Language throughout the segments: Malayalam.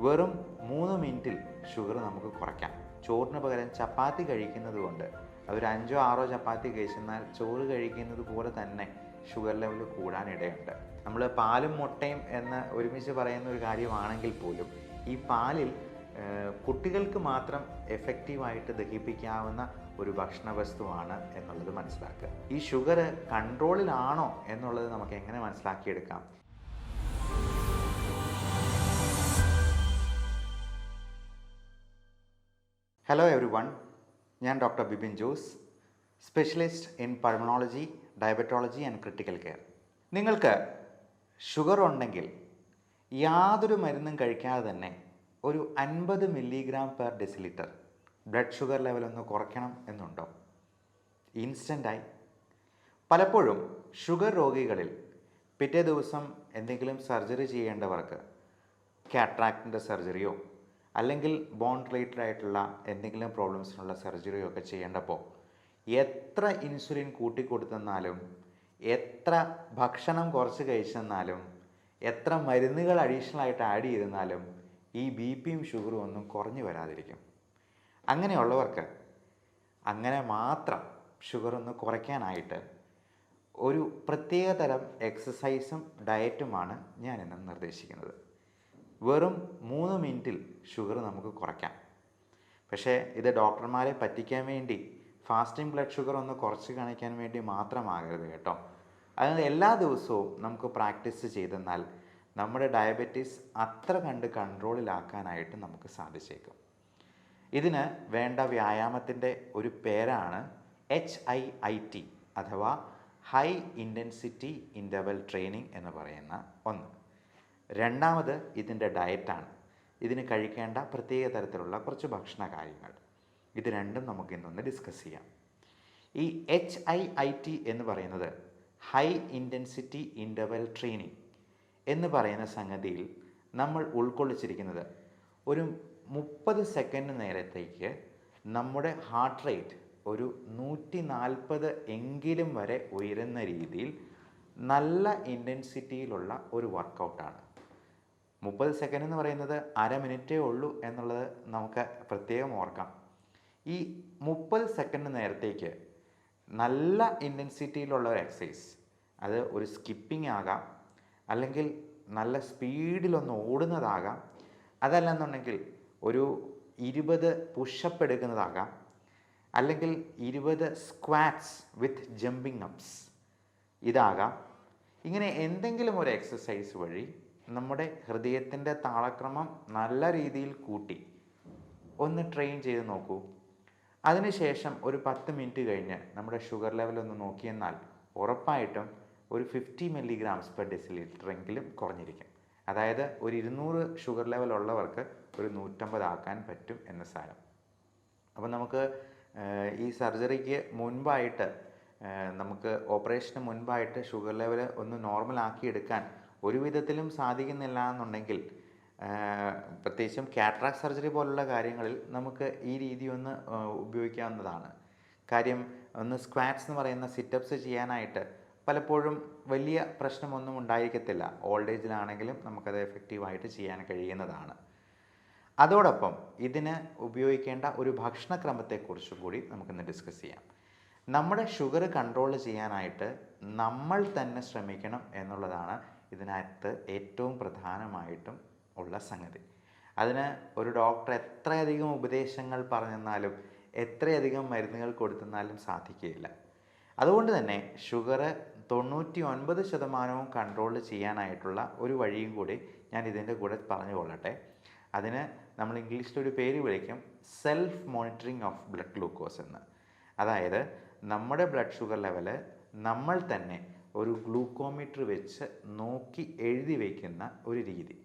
വെറും 3 മിനിറ്റിൽ ഷുഗർ നമുക്ക് കുറയ്ക്കാം. ചോറിന് പകരം ചപ്പാത്തി കഴിക്കുന്നത് കൊണ്ട് അതൊരു 5-6 ചപ്പാത്തി കഴിച്ചെന്നാൽ ചോറ് കഴിക്കുന്നത് പോലെ തന്നെ ഷുഗർ ലെവൽ കൂടാനിടയുണ്ട്. നമ്മൾ പാലും മുട്ടയും എന്ന് ഒരുമിച്ച് പറയുന്ന ഒരു കാര്യമാണെങ്കിൽ പോലും ഈ പാലിൽ കുട്ടികൾക്ക് മാത്രം എഫക്റ്റീവായിട്ട് ദഹിപ്പിക്കാവുന്ന ഒരു ഭക്ഷണ വസ്തുവാണ് എന്നുള്ളത് മനസ്സിലാക്കുക. ഈ ഷുഗർ കൺട്രോളിലാണോ എന്നുള്ളത് നമുക്ക് എങ്ങനെ മനസ്സിലാക്കിയെടുക്കാം? ഹലോ എവരി വൺ, ഞാൻ doctor Bipin Jose, specialist in pulmonology, diabetology and critical care. നിങ്ങൾക്ക് ഷുഗർ ഉണ്ടെങ്കിൽ യാതൊരു മരുന്നും കഴിക്കാതെ തന്നെ ഒരു 50 milligram per decilitre blood sugar level ഒന്ന് കുറയ്ക്കണം എന്നുണ്ടോ? ഇൻസ്റ്റൻ്റായി. പലപ്പോഴും ഷുഗർ രോഗികളിൽ പിറ്റേ ദിവസം എന്തെങ്കിലും സർജറി ചെയ്യേണ്ടവർക്ക് കാട്രാക്റ്റിൻ്റെ സർജറിയോ അല്ലെങ്കിൽ ബോൺ റിലേറ്റഡ് ആയിട്ടുള്ള എന്തെങ്കിലും പ്രോബ്ലംസിനുള്ള സർജറിയോ ഒക്കെ ചെയ്യേണ്ടപ്പോൾ എത്ര ഇൻസുലിൻ കൂട്ടിക്കൊടുത്തെന്നാലും, എത്ര ഭക്ഷണം കുറച്ച് കഴിച്ചെന്നാലും, എത്ര മരുന്നുകൾ അഡീഷണൽ ആയിട്ട് ആഡ് ചെയ്തെന്നാലും ഈ ബി പിയും ഷുഗറും ഒന്നും കുറഞ്ഞു വരാതിരിക്കും. അങ്ങനെയുള്ളവർക്ക് അങ്ങനെ മാത്രം ഷുഗർ ഒന്ന് കുറയ്ക്കാനായിട്ട് ഒരു പ്രത്യേക തരം എക്സസൈസും ഡയറ്റുമാണ് ഞാനിന്ന് നിർദ്ദേശിക്കുന്നത്. വെറും 3 മിനിറ്റിൽ ഷുഗർ നമുക്ക് കുറയ്ക്കാം. പക്ഷേ ഇത് ഡോക്ടർമാരെ പറ്റിക്കാൻ വേണ്ടി ഫാസ്റ്റിംഗ് ബ്ലഡ് ഷുഗർ ഒന്ന് കുറച്ച് കാണിക്കാൻ വേണ്ടി മാത്രമാകരുത് കേട്ടോ. അതായത് എല്ലാ ദിവസവും നമുക്ക് പ്രാക്ടീസ് ചെയ്തെന്നാൽ നമ്മുടെ ഡയബറ്റീസ് അത്ര കണ്ട് കൺട്രോളിലാക്കാനായിട്ട് നമുക്ക് സാധിച്ചേക്കും. ഇതിന് വേണ്ട വ്യായാമത്തിൻ്റെ ഒരു പേരാണ് HIIT അഥവാ ഹൈ ഇൻറ്റൻസിറ്റി ഇൻ്റർവൽ ട്രെയിനിങ് എന്ന് പറയുന്ന ഒന്ന്. രണ്ടാമത് ഇതിൻ്റെ ഡയറ്റാണ്. ഇതിന് കഴിക്കേണ്ട പ്രത്യേക തരത്തിലുള്ള കുറച്ച് ഭക്ഷണ കാര്യങ്ങൾ. ഇത് രണ്ടും നമുക്ക് ഇന്നൊന്ന് ഡിസ്കസ് ചെയ്യാം. ഈ HIIT എന്ന് പറയുന്നത് ഹൈ ഇൻറ്റൻസിറ്റി ഇൻ്റർവൽ ട്രെയിനിങ് എന്ന് പറയുന്ന സംഗതിയിൽ നമ്മൾ ഉൾക്കൊള്ളിച്ചിരിക്കുന്നത് ഒരു 30 സെക്കൻഡ് നേരത്തേക്ക് നമ്മുടെ ഹാർട്ട് റേറ്റ് ഒരു 140 എങ്കിലും വരെ ഉയരുന്ന രീതിയിൽ നല്ല ഇൻറ്റൻസിറ്റിയിലുള്ള ഒരു വർക്കൗട്ടാണ്. 30 സെക്കൻഡ് എന്ന് പറയുന്നത് അരമിനിറ്റേ ഉള്ളൂ എന്നുള്ളത് നമുക്ക് പ്രത്യേകം ഓർക്കാം. ഈ 30 സെക്കൻഡ് നേരത്തേക്ക് നല്ല ഇൻറ്റൻസിറ്റിയിലുള്ള ഒരു എക്സസൈസ്, അത് ഒരു സ്കിപ്പിംഗ് ആകാം, അല്ലെങ്കിൽ നല്ല സ്പീഡിലൊന്ന് ഓടുന്നതാകാം, അതല്ലെന്നുണ്ടെങ്കിൽ ഒരു 20 പുഷപ്പ് എടുക്കുന്നതാകാം, അല്ലെങ്കിൽ 20 സ്ക്വാറ്റ്സ് വിത്ത് ജമ്പിങ് അപ്സ് ഇതാകാം. ഇങ്ങനെ എന്തെങ്കിലും ഒരു എക്സസൈസ് വഴി നമ്മുടെ ഹൃദയത്തിൻ്റെ താളക്രമം നല്ല രീതിയിൽ കൂട്ടി ഒന്ന് ട്രെയിൻ ചെയ്ത് നോക്കൂ. അതിനുശേഷം ഒരു 10 മിനിറ്റ് കഴിഞ്ഞ് നമ്മുടെ ഷുഗർ ലെവൽ ഒന്ന് നോക്കിയെന്നാൽ ഉറപ്പായിട്ടും ഒരു 50 മില്ലിഗ്രാംസ് പെർ ഡെസിലിറ്റർ എങ്കിലും കുറഞ്ഞിരിക്കും. അതായത് ഒരു 200 ഷുഗർ ലെവൽ ഉള്ളവർക്ക് ഒരു 150 ആക്കാൻ പറ്റും എന്ന് സാരം. അപ്പോൾ നമുക്ക് ഈ സർജറിക്ക് മുൻപായിട്ട്, നമുക്ക് ഓപ്പറേഷന് മുൻപായിട്ട് ഷുഗർ ലെവൽ ഒന്ന് നോർമൽ ആക്കിയെടുക്കാൻ ഒരു വിധത്തിലും സാധിക്കുന്നില്ല എന്നുണ്ടെങ്കിൽ, പ്രത്യേകിച്ചും കാട്രാക്ട് സർജറി പോലുള്ള കാര്യങ്ങളിൽ നമുക്ക് ഈ രീതി ഒന്ന് ഉപയോഗിക്കാവുന്നതാണ്. കാര്യം, ഒന്ന് സ്ക്വാറ്റ്സ് എന്ന് പറയുന്ന സിറ്റപ്സ് ചെയ്യാനായിട്ട് പലപ്പോഴും വലിയ പ്രശ്നമൊന്നും ഉണ്ടായിരിക്കത്തില്ല. ഓൾഡ് ഏജിലാണെങ്കിലും നമുക്കത് എഫക്റ്റീവായിട്ട് ചെയ്യാൻ കഴിയുന്നതാണ്. അതോടൊപ്പം ഇതിന് ഉപയോഗിക്കേണ്ട ഒരു ഭക്ഷണക്രമത്തെക്കുറിച്ചും കൂടി നമുക്കിന്ന് ഡിസ്കസ് ചെയ്യാം. നമ്മുടെ ഷുഗർ കൺട്രോൾ ചെയ്യാനായിട്ട് നമ്മൾ തന്നെ ശ്രമിക്കണം എന്നുള്ളതാണ് ഇതിനകത്ത് ഏറ്റവും പ്രധാനമായിട്ടും ഉള്ള സംഗതി. അതിന് ഒരു ഡോക്ടർ എത്രയധികം ഉപദേശങ്ങൾ പറഞ്ഞെന്നാലും എത്രയധികം മരുന്നുകൾ കൊടുത്തെന്നാലും സാധിക്കുകയില്ല. അതുകൊണ്ട് തന്നെ ഷുഗർ 99% കൺട്രോൾ ചെയ്യാനായിട്ടുള്ള ഒരു വഴിയും കൂടി ഞാൻ ഇതിൻ്റെ കൂടെ പറഞ്ഞു കൊള്ളട്ടെ. അതിന് നമ്മൾ ഇംഗ്ലീഷിലൊരു പേര് വിളിക്കും self monitoring of blood glucose എന്ന്. അതായത് നമ്മുടെ ബ്ലഡ് ഷുഗർ ലെവൽ നമ്മൾ തന്നെ ഒരു ഗ്ലൂക്കോമീറ്റർ വെച്ച് നോക്കി എഴുതി വയ്ക്കുന്ന ഒരു രീതി.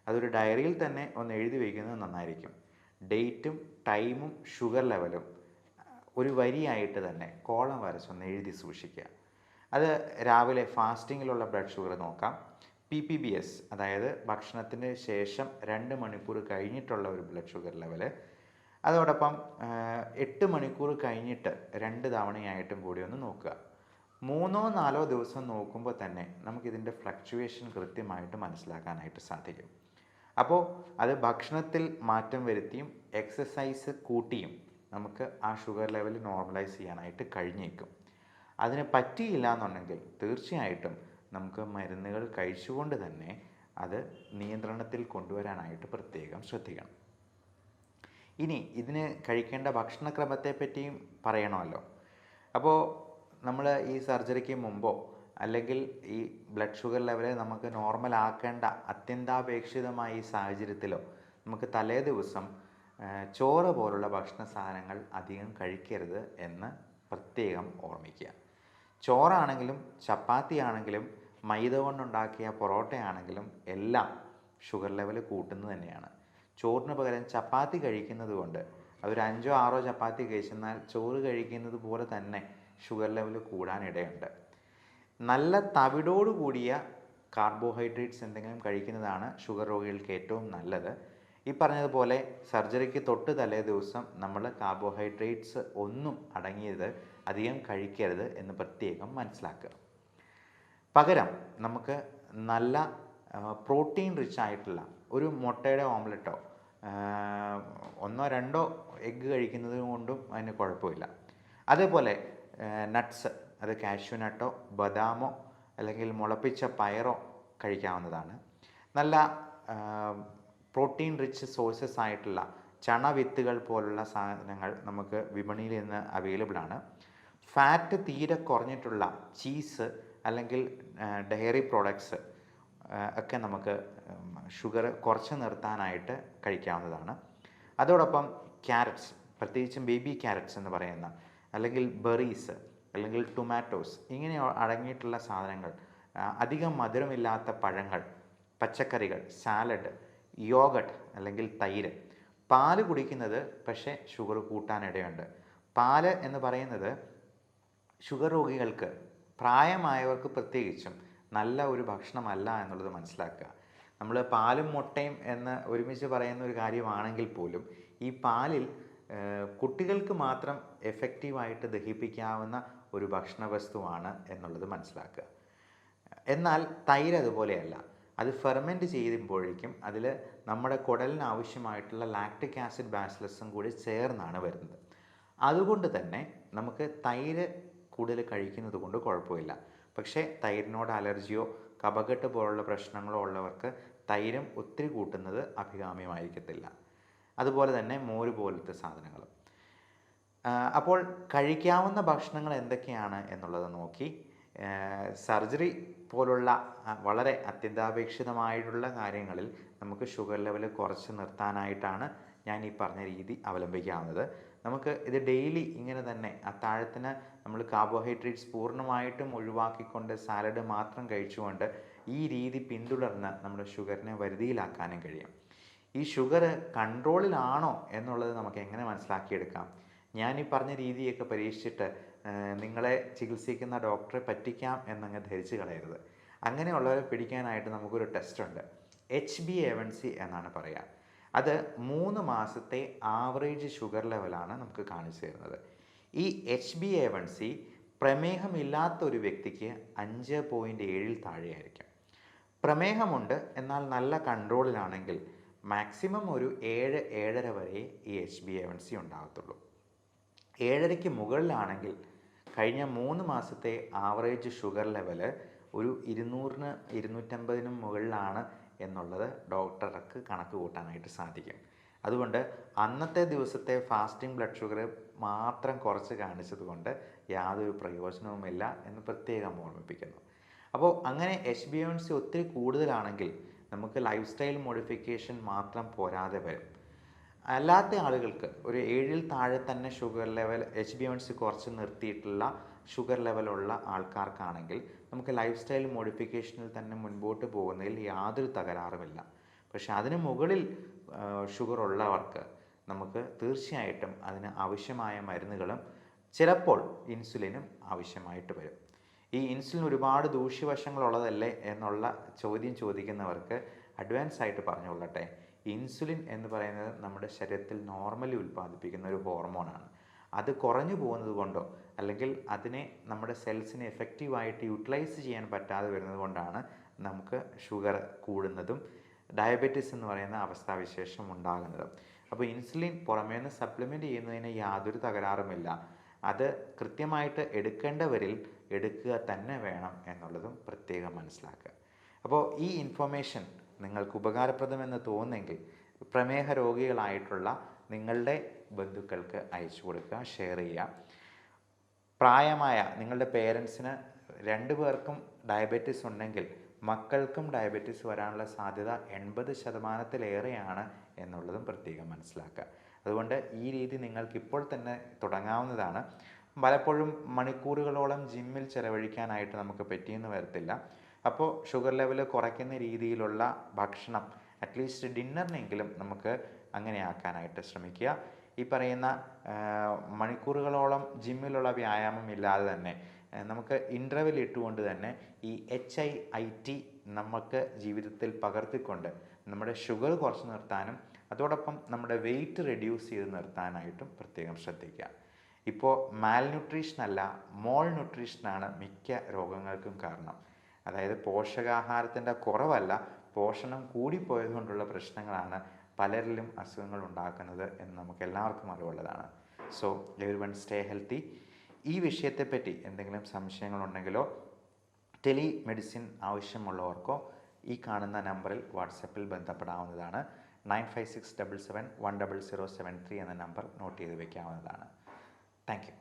അതൊരു ഡയറിയിൽ തന്നെ ഒന്ന് എഴുതി വയ്ക്കുന്നത് നന്നായിരിക്കും. ഡേറ്റും ടൈമും ഷുഗർ ലെവലും ഒരു വരിയായിട്ട് തന്നെ കോളം വരച്ചൊന്ന് എഴുതി സൂക്ഷിക്കുക. അത് രാവിലെ ഫാസ്റ്റിങ്ങിലുള്ള ബ്ലഡ് ഷുഗർ നോക്കാം. PPBS, അതായത് ഭക്ഷണത്തിന് ശേഷം 2 മണിക്കൂർ കഴിഞ്ഞിട്ടുള്ള ഒരു ബ്ലഡ് ഷുഗർ ലെവല്. അതോടൊപ്പം 8 മണിക്കൂർ കഴിഞ്ഞിട്ട് 2 തവണയായിട്ടും കൂടി ഒന്ന് നോക്കുക. 3-4 ദിവസം നോക്കുമ്പോൾ തന്നെ നമുക്കിതിൻ്റെ ഫ്ലക്ച്വേഷൻ കൃത്യമായിട്ട് മനസ്സിലാക്കാനായിട്ട് സാധിക്കും. അപ്പോൾ അത് ഭക്ഷണത്തിൽ മാറ്റം വരുത്തിയും എക്സസൈസ് കൂട്ടിയും നമുക്ക് ആ ഷുഗർ ലെവൽ നോർമലൈസ് ചെയ്യാനായിട്ട് കഴിഞ്ഞേക്കും. അതിന് പറ്റിയില്ല എന്നുണ്ടെങ്കിൽ തീർച്ചയായിട്ടും നമുക്ക് മരുന്നുകൾ കഴിച്ചുകൊണ്ട് തന്നെ അത് നിയന്ത്രണത്തിൽ കൊണ്ടുവരാനായിട്ട് പ്രത്യേകം ശ്രദ്ധിക്കണം. ഇനി ഇതിന് കഴിക്കേണ്ട ഭക്ഷണക്രമത്തെ പറ്റിയും പറയണമല്ലോ. അപ്പോൾ നമ്മൾ ഈ സർജറിക്ക് മുമ്പോ അല്ലെങ്കിൽ ഈ ബ്ലഡ് ഷുഗർ ലെവൽ നമുക്ക് നോർമൽ ആക്കേണ്ട അത്യന്താപേക്ഷിതമായ ഈ സാഹചര്യത്തിലോ നമുക്ക് തലേ ദിവസം ചോറ് പോലുള്ള ഭക്ഷണ സാധനങ്ങൾ അധികം കഴിക്കരുത് എന്ന് പ്രത്യേകം ഓർമ്മിക്കുക. ചോറാണെങ്കിലും ചപ്പാത്തി ആണെങ്കിലും മൈദ കൊണ്ടുണ്ടാക്കിയ പൊറോട്ടയാണെങ്കിലും എല്ലാം ഷുഗർ ലെവൽ കൂട്ടുന്നത് തന്നെയാണ്. ചോറിന് പകരം ചപ്പാത്തി കഴിക്കുന്നത് കൊണ്ട് അതൊരു 5 or 6 ചപ്പാത്തി കഴിച്ചെന്നാൽ ചോറ് കഴിക്കുന്നത് പോലെ തന്നെ ഷുഗർ ലെവൽ കൂടാനിടയുണ്ട്. നല്ല തവിടോട് കൂടിയ കാർബോഹൈഡ്രേറ്റ്സ് എന്തെങ്കിലും കഴിക്കുന്നതാണ് ഷുഗർ രോഗികൾക്ക് ഏറ്റവും നല്ലത്. ഈ പറഞ്ഞതുപോലെ സർജറിക്ക് തൊട്ട് തലേ ദിവസം നമ്മൾ കാർബോഹൈഡ്രേറ്റ്സ് ഒന്നും അടങ്ങിയത് അധികം കഴിക്കരുത് എന്ന് പ്രത്യേകം മനസ്സിലാക്കുക. പകരം നമുക്ക് നല്ല പ്രോട്ടീൻ റിച്ച് ആയിട്ടുള്ള ഒരു മുട്ടയുടെ ഓംലെറ്റോ 1-2 എഗ്ഗ് കഴിക്കുന്നത് കൊണ്ടും അതിന് കുഴപ്പമില്ല. അതേപോലെ നട്ട്സ്, അത് കാഷ്യൂ നട്ടോ ബദാമോ അല്ലെങ്കിൽ മുളപ്പിച്ച പയറോ കഴിക്കാവുന്നതാണ്. നല്ല പ്രോട്ടീൻ റിച്ച് സോഴ്സസ് ആയിട്ടുള്ള ചണവിത്തുകൾ പോലുള്ള സാധനങ്ങൾ നമുക്ക് വിപണിയിൽ നിന്ന് അവൈലബിൾ ആണ്. ഫാറ്റ് തീരെ കുറഞ്ഞിട്ടുള്ള ചീസ് അല്ലെങ്കിൽ ഡയറി പ്രോഡക്ട്സ് ഒക്കെ നമുക്ക് ഷുഗർ കുറച്ച് നിർത്താനായിട്ട് കഴിക്കാവുന്നതാണ്. അതോടൊപ്പം ക്യാരറ്റ്സ്, പ്രത്യേകിച്ചും ബേബി ക്യാരറ്റ്സ് എന്ന് പറയുന്ന, അല്ലെങ്കിൽ ബെറീസ്, അല്ലെങ്കിൽ ടൊമാറ്റോസ്, ഇങ്ങനെ അടങ്ങിയിട്ടുള്ള സാധനങ്ങൾ, അധികം മധുരമില്ലാത്ത പഴങ്ങൾ, പച്ചക്കറികൾ, സാലഡ്, യോഗട്ട് അല്ലെങ്കിൽ തൈര്. പാല് കുടിക്കുന്നത് പക്ഷേ ഷുഗർ കൂട്ടാനിടയുണ്ട്. പാല് എന്ന് പറയുന്നത് ഷുഗർ രോഗികൾക്ക്, പ്രായമായവർക്ക് പ്രത്യേകിച്ചും നല്ല ഒരു ഭക്ഷണമല്ല എന്നുള്ളത് മനസ്സിലാക്കുക. നമ്മൾ പാലും മുട്ടയും എന്ന് ഒരുമിച്ച് പറയുന്ന ഒരു കാര്യമാണെങ്കിൽ പോലും ഈ പാലിൽ കുട്ടികൾക്ക് മാത്രം എഫക്റ്റീവായിട്ട് ദഹിപ്പിക്കാവുന്ന ഒരു ഭക്ഷണ വസ്തുവാണ് എന്നുള്ളത് മനസ്സിലാക്കുക. എന്നാൽ തൈര് അതുപോലെയല്ല. അത് ഫെർമെൻറ്റ് ചെയ്യുമ്പോഴേക്കും അതിൽ നമ്മുടെ കുടലിന് ആവശ്യമായിട്ടുള്ള ലാക്റ്റിക് ആസിഡ് ബാസിലസും കൂടി ചേർന്നാണ് വരുന്നത്. അതുകൊണ്ട് തന്നെ നമുക്ക് തൈര് കൂടുതൽ കഴിക്കുന്നത് കൊണ്ട് കുഴപ്പമില്ല. പക്ഷേ തൈരിനോട് അലർജിയോ കഫക്കെട്ട് പോലുള്ള പ്രശ്നങ്ങളോ ഉള്ളവർക്ക് തൈരും ഒത്തിരി കൂട്ടുന്നത് അഭികാമ്യമായിരിക്കത്തില്ല. അതുപോലെ തന്നെ മോര് പോലത്തെ സാധനങ്ങൾ. അപ്പോൾ കഴിക്കാവുന്ന ഭക്ഷണങ്ങൾ എന്തൊക്കെയാണ് എന്നുള്ളത് നോക്കി സർജറി പോലുള്ള വളരെ അത്യന്താപേക്ഷിതമായിട്ടുള്ള കാര്യങ്ങളിൽ നമുക്ക് ഷുഗർ ലെവൽ കുറച്ച് നിർത്താനായിട്ടാണ് ഞാൻ ഈ പറഞ്ഞ രീതി അവലംബിക്കാവുന്നത്. നമുക്ക് ഇത് ഡെയിലി ഇങ്ങനെ തന്നെ അത്താഴത്തിന് നമ്മൾ കാർബോഹൈഡ്രേറ്റ്സ് പൂർണ്ണമായിട്ടും ഒഴിവാക്കിക്കൊണ്ട് സാലഡ് മാത്രം കഴിച്ചുകൊണ്ട് ഈ രീതി പിന്തുടർന്ന് നമ്മുടെ ഷുഗറിനെ വരുതിയിലാക്കാനും കഴിയും. ഈ ഷുഗർ കൺട്രോളിലാണോ എന്നുള്ളത് നമുക്ക് എങ്ങനെ മനസ്സിലാക്കിയെടുക്കാം? ഞാൻ ഈ പറഞ്ഞ രീതിയൊക്കെ പരീക്ഷിച്ചിട്ട് നിങ്ങളെ ചികിത്സിക്കുന്ന ഡോക്ടറെ പറ്റിക്കാം എന്നങ്ങ് ധരിച്ച് കളയരുത്. അങ്ങനെയുള്ളവരെ പിടിക്കാനായിട്ട് നമുക്കൊരു ടെസ്റ്റ് ഉണ്ട്. HbA1c എന്നാണ് പറയുക. അത് 3 മാസത്തെ ആവറേജ് ഷുഗർ ലെവലാണ് നമുക്ക് കാണിച്ചു തരുന്നത്. ഈ HbA1c പ്രമേഹമില്ലാത്ത ഒരു വ്യക്തിക്ക് 5.7 താഴെയായിരിക്കും. പ്രമേഹമുണ്ട് എന്നാൽ നല്ല കൺട്രോളിലാണെങ്കിൽ മാക്സിമം ഒരു 7-7.5 വരെ ഈ HbA1c ഉണ്ടാകത്തുള്ളൂ. 7.5ക്ക് മുകളിലാണെങ്കിൽ കഴിഞ്ഞ 3 മാസത്തെ ആവറേജ് ഷുഗർ ലെവല് ഒരു 200-250 മുകളിലാണ് എന്നുള്ളത് ഡോക്ടർക്ക് കണക്ക് കൂട്ടാനായിട്ട് സാധിക്കും. അതുകൊണ്ട് അന്നത്തെ ദിവസത്തെ ഫാസ്റ്റിംഗ് ബ്ലഡ് ഷുഗർ മാത്രം കുറച്ച് കാണിച്ചത് കൊണ്ട് യാതൊരു പ്രയോജനവുമില്ല എന്ന് പ്രത്യേകം ഓർമ്മിപ്പിക്കുന്നു. അപ്പോൾ അങ്ങനെ HbA1c ഒത്തിരി കൂടുതലാണെങ്കിൽ നമുക്ക് ലൈഫ് സ്റ്റൈൽ മോഡിഫിക്കേഷൻ മാത്രം പോരാതെ വരും. അല്ലാത്ത ആളുകൾക്ക് ഒരു 7ൽ താഴെ തന്നെ ഷുഗർ ലെവൽ HbA1c കുറച്ച് നിർത്തിയിട്ടുള്ള ഷുഗർ ലെവലുള്ള ആൾക്കാർക്കാണെങ്കിൽ നമുക്ക് ലൈഫ് സ്റ്റൈൽ മോഡിഫിക്കേഷനിൽ തന്നെ മുൻപോട്ട് പോകുന്നതിൽ യാതൊരു തകരാറുമില്ല. പക്ഷെ അതിന് മുകളിൽ ഷുഗർ ഉള്ളവർക്ക് നമുക്ക് തീർച്ചയായിട്ടും അതിന് ആവശ്യമായ മരുന്നുകളും ചിലപ്പോൾ ഇൻസുലിനും ആവശ്യമായിട്ട് വരും. ഈ ഇൻസുലിൻ ഒരുപാട് ദൂഷ്യവശങ്ങളുള്ളതല്ലേ എന്നുള്ള ചോദ്യം ചോദിക്കുന്നവർക്ക് അഡ്വാൻസ് ആയിട്ട് പറഞ്ഞുകൊള്ളട്ടെ, ഇൻസുലിൻ എന്ന് പറയുന്നത് നമ്മുടെ ശരീരത്തിൽ നോർമലി ഉൽപ്പാദിപ്പിക്കുന്ന ഒരു ഹോർമോണാണ്. അത് കുറഞ്ഞു പോകുന്നത് കൊണ്ടോ അല്ലെങ്കിൽ അതിനെ നമ്മുടെ സെൽസിനെ എഫക്റ്റീവായിട്ട് യൂട്ടിലൈസ് ചെയ്യാൻ പറ്റാതെ വരുന്നത് കൊണ്ടാണ് നമുക്ക് ഷുഗർ കൂടുന്നതും ഡയബറ്റിസ് എന്ന് പറയുന്ന അവസ്ഥാവിശേഷം ഉണ്ടാകുന്നത്. അപ്പോൾ ഇൻസുലിൻ പുറമേ നിന്ന് സപ്ലിമെൻറ്റ് ചെയ്യുന്നതിന് യാതൊരു തകരാറുമില്ല. അത് കൃത്യമായിട്ട് എടുക്കേണ്ടവരിൽ എടുക്കുക തന്നെ വേണം എന്നുള്ളതും പ്രത്യേകം മനസ്സിലാക്കുക. അപ്പോൾ ഈ ഇൻഫർമേഷൻ നിങ്ങൾക്ക് ഉപകാരപ്രദമെന്ന് തോന്നുന്നെങ്കിൽ പ്രമേഹ രോഗികളായിട്ടുള്ള നിങ്ങളുടെ ബന്ധുക്കൾക്ക് അയച്ചു കൊടുക്കുക, ഷെയർ ചെയ്യുക. പ്രായമായ നിങ്ങളുടെ പേരൻസിന് 2 പേർക്കും ഡയബറ്റിസ് ഉണ്ടെങ്കിൽ മക്കൾക്കും ഡയബറ്റിസ് വരാനുള്ള സാധ്യത 80%-ലേറെയാണ് എന്നുള്ളതും പ്രത്യേകം മനസ്സിലാക്കുക. അതുകൊണ്ട് ഈ രീതി നിങ്ങൾക്കിപ്പോൾ തന്നെ തുടങ്ങാവുന്നതാണ്. പലപ്പോഴും മണിക്കൂറുകളോളം ജിമ്മിൽ ചിലവഴിക്കാനായിട്ട് നമുക്ക് പറ്റിയെന്ന് വരത്തില്ല. അപ്പോൾ ഷുഗർ ലെവൽ കുറയ്ക്കുന്ന രീതിയിലുള്ള ഭക്ഷണം അറ്റ്ലീസ്റ്റ് ഡിന്നറിനെങ്കിലും നമുക്ക് അങ്ങനെ ആക്കാനായിട്ട് ശ്രമിക്കുക. ഈ പറയുന്ന മണിക്കൂറുകളോളം ജിമ്മിലുള്ള വ്യായാമം ഇല്ലാതെ തന്നെ നമുക്ക് ഇൻ്റർവെൽ ഇട്ടുകൊണ്ട് തന്നെ ഈ HIIT നമുക്ക് ജീവിതത്തിൽ പകർത്തിക്കൊണ്ട് നമ്മുടെ ഷുഗർ കുറച്ച് നിർത്താനും അതോടൊപ്പം നമ്മുടെ വെയിറ്റ് റെഡ്യൂസ് ചെയ്ത് നിർത്താനായിട്ടും പ്രത്യേകം ശ്രദ്ധിക്കുക. ഇപ്പോൾ മാൽന്യൂട്രീഷനല്ല, മോൾ ന്യൂട്രീഷനാണ് മിക്ക രോഗങ്ങൾക്കും കാരണം. അതായത് പോഷകാഹാരത്തിൻ്റെ കുറവല്ല, പോഷണം കൂടിപ്പോയതുകൊണ്ടുള്ള പ്രശ്നങ്ങളാണ് പലരിലും അസുഖങ്ങൾ ഉണ്ടാക്കുന്നത് എന്ന് നമുക്ക് എല്ലാവർക്കും അറിവുള്ളതാണ്. So everyone stay healthy. ഈ വിഷയത്തെപ്പറ്റി എന്തെങ്കിലും സംശയങ്ങളുണ്ടെങ്കിലോ ടെലിമെഡിസിൻ ആവശ്യമുള്ളവർക്കോ ഈ കാണുന്ന നമ്പറിൽ വാട്സപ്പിൽ ബന്ധപ്പെടാവുന്നതാണ്. 9567710073 എന്ന നമ്പർ നോട്ട് ചെയ്ത് വയ്ക്കാവുന്നതാണ്. Thank you.